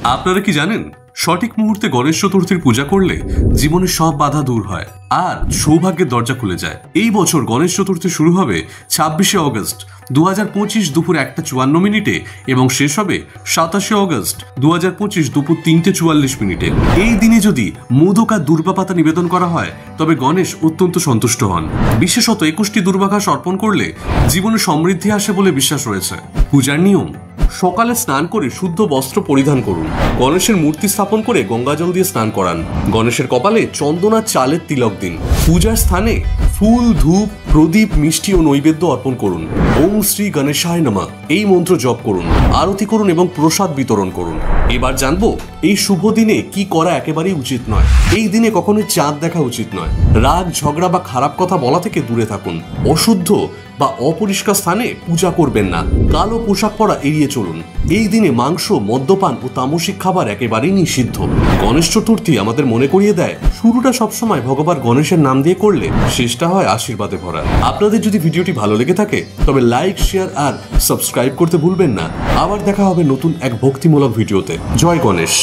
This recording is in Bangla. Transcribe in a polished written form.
আপনারা কি জানেন সঠিক মুহূর্তে গণেশ চতুর্থীর পূজা করলে জীবনের সব বাধা দূর হয় আর সৌভাগ্যের দরজা খুলে যায়। এই বছর গণেশ চতুর্থী শুরু হবে 26শে অগস্ট 2025 দুপুর 1:54 এবং শেষ হবে 27শে অগস্ট 2025 দুপুর 3:44। এই দিনে যদি মোদক আর দুর্বা পাতা নিবেদন করা হয় তবে গণেশ অত্যন্ত সন্তুষ্ট হন। বিশেষত 21টি দুর্বাঘাস অর্পণ করলে জীবনে সমৃদ্ধি আসে বলে বিশ্বাস রয়েছে। পূজার নিয়ম: সকালে স্নান করে শুদ্ধ বস্ত্র পরিধান করুন। গণেশের মূর্তি স্থাপন করে গঙ্গাজল দিয়ে স্নান করান। গণেশের কপালে চন্দন আর চালের তিলক দিন। পূজার স্থানে ফুল, ধূপ, প্রদীপ, মিষ্টি ও নৈবেদ্য অর্পণ করুন। ওম শ্রী গণেশায় নমঃ এই মন্ত্র জপ করুন, আরতি করুন এবং প্রসাদ বিতরণ করুন। এবার জানবো এই শুভ দিনে কি করা একেবারেই উচিত নয়। এই দিনে কখনোই চাঁদ দেখা উচিত নয়। রাগ, ঝগড়া বা খারাপ কথা বলা থেকে দূরে থাকুন। অশুদ্ধ বা অপরিষ্কার স্থানে পূজা করবেন না। কালো পোশাক পরা এড়িয়ে চলুন। এই দিনে মাংস, মদ্যপান ও তামসিক খাবার একেবারেই নিষিদ্ধ। গণেশ চতুর্থী আমাদের মনে করিয়ে দেয় শুরুটা সবসময় ভগবান গণেশের নাম দিয়ে করলে শেষটা হয় আশীর্বাদে ভরা। আপনাদের যদি ভিডিওটি ভালো লেগে থাকে তবে লাইক, শেয়ার আর সাবস্ক্রাইব করতে ভুলবেন না। আবার দেখা হবে নতুন এক ভক্তিমূলক ভিডিওতে। জয় গণেশ।